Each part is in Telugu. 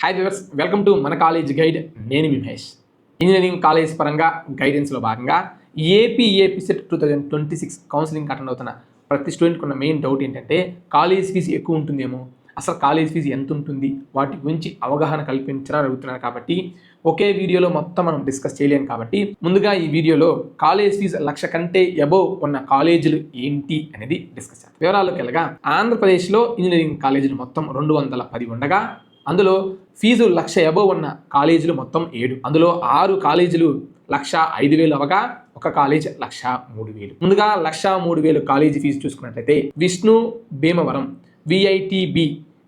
హాయ్ వ్యూవర్స్, వెల్కమ్ టు మన కాలేజ్ గైడ్. నేను మీ మహేష్. ఇంజనీరింగ్ కాలేజ్ పరంగా గైడెన్స్లో భాగంగా ఏపీ సెట్ 2026 కౌన్సిలింగ్ అటెండ్ అవుతున్న ప్రతి స్టూడెంట్కి ఉన్న మెయిన్ డౌట్ ఏంటంటే కాలేజ్ ఫీజు ఎక్కువ ఉంటుందేమో, అసలు కాలేజ్ ఫీజు ఎంత ఉంటుంది, వాటి గురించి అవగాహన కల్పించాలని అడుగుతున్నారు. కాబట్టి ఒకే వీడియోలో మొత్తం మనం డిస్కస్ చేయలేము. కాబట్టి ముందుగా ఈ వీడియోలో కాలేజ్ ఫీజు 1,00,000 కంటే అబోవ్ ఉన్న కాలేజీలు ఏంటి అనేది డిస్కస్ చేద్దాం. వివరాల్లోకి వెళ్ళగా ఆంధ్రప్రదేశ్లో ఇంజనీరింగ్ కాలేజీలు మొత్తం 210 ఉండగా అందులో ఫీజు 1,00,000 అబోవ్ ఉన్న కాలేజీలు మొత్తం 7. అందులో 6 కాలేజీలు 1,05,000 అవగా ఒక కాలేజ్ 1,03,000. ముందుగా 1,03,000 కాలేజీ ఫీజు చూసుకున్నట్లయితే Vishnu Bhimavaram VITB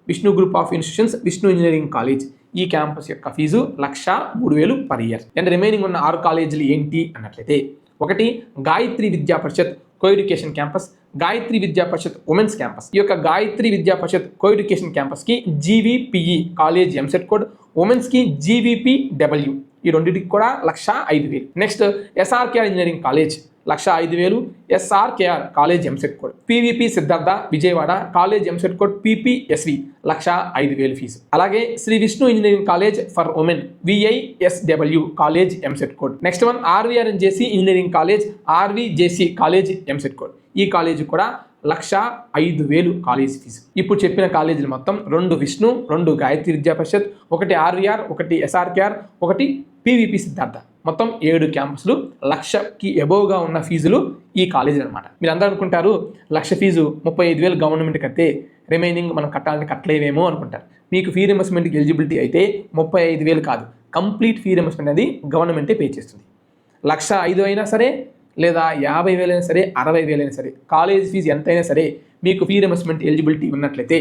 Vishnu group of institutions Vishnu engineering college ఈ క్యాంపస్ యొక్క fee 1,03,000 per year. And remaining ఉన్న 6 కాలేజీలు ఏంటి అన్నట్లయితే ఒకటి గాయత్రి విద్యా పరిషత్ కోఎడ్యుకేషన్ క్యాంపస్, గాయత్రి విద్యా పరిషత్ ఉమెన్స్ క్యాంపస్. ఈ యొక్క గాయత్రి విద్యా పరిషత్ కోఎడ్యుకేషన్ క్యాంపస్కి జీవీపీఈ కాలేజ్ ఎంసెట్ కోడ్, ఉమెన్స్కి జీవీపీడబ్ల్యూ, ఈ రెండింటికి కూడా 1,05,000. Next SRKR engineering college 1,05,000, SRKR college EAMCET code, PVP Siddhartha Vijayawada college EAMCET code PPSV 1,05,000 fee. అలాగే Shri Vishnu engineering college for women VISW college EAMCET code. Next one RVRNJC engineering college RVJC college EAMCET code. ఈ కాలేజ్ కూడా 1,05,000 కాలేజ్ ఫీజు. ఇప్పుడు చెప్పిన కాలేజీలు మొత్తం 2 విష్ణు, 2 గాయత్రి విద్యా పరిషత్, 1 ఆర్వీఆర్, 1 ఎస్ఆర్కేఆర్, 1 పీవీపీ సిద్ధార్థ. మొత్తం 7 క్యాంపస్లు 1,00,000కి అబోవ్గా ఉన్న ఫీజులు ఈ కాలేజీలు అనమాట. మీరు అందరూ అనుకుంటారు 1,00,000 ఫీజు 35,000 గవర్నమెంట్ కడితే రిమైనింగ్ మనం కట్టలేవేమో అనుకుంటారు. మీకు ఫీ రియంబర్స్మెంట్కి ఎలిజిబిలిటీ అయితే 35,000 కాదు, కంప్లీట్ ఫీ రియంబర్స్మెంట్ అనేది గవర్నమెంటే పే చేస్తుంది. 1,05,000 అయినా సరే, లేదా 50,000 అయినా సరే, 60,000 అయినా సరే, కాలేజ్ ఫీజు ఎంతైనా సరే మీకు ఫీ రియంబర్స్మెంట్ ఎలిజిబిలిటీ ఉన్నట్లయితే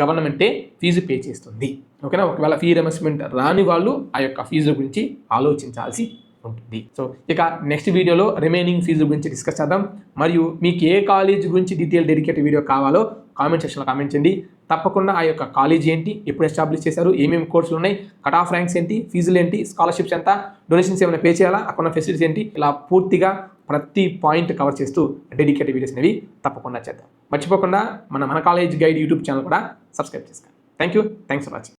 గవర్నమెంటే ఫీజు పే చేస్తుంది. ఓకేనా? ఒకవేళ ఫీ రియంబర్స్మెంట్ రాని వాళ్ళు ఆ యొక్క ఫీజు గురించి ఆలోచించాల్సి ఉంటుంది. సో ఇక నెక్స్ట్ వీడియోలో రిమైనింగ్ ఫీజు గురించి డిస్కస్ చేద్దాం. మరియు మీకు ఏ కాలేజ్ గురించి డీటెయిల్ డెడికేటెడ్ వీడియో కావాలో కామెంట్ సెక్షన్లో కామెంట్ చేయండి. తప్పకుండా ఆ యొక్క కాలేజ్ ఏంటి, ఎప్పుడు ఎస్టాబ్లిష్ చేశారు, ఏమేమి కోర్సులు ఉన్నాయి, కట్ ఆఫ్ ర్యాంక్స్ ఏంటి, ఫీజులు ఏంటి, స్కాలర్షిప్స్ ఎంత, డొనేషన్స్ ఏమైనా పే చేయాలా, అక్కడ ఫెసిలిటీస్ ఏంటి, ఇలా పూర్తిగా ప్రతి పాయింట్ కవర్ చేస్తూ డెడికేటెడ్ వీడియోస్ అనేవి తప్పకుండా చేద్దాం. మర్చిపోకుండా మన కాలేజ్ గైడ్ యూట్యూబ్ ఛానల్ కూడా సబ్స్క్రైబ్ చేసుకోండి. Thank you, thanks for watching.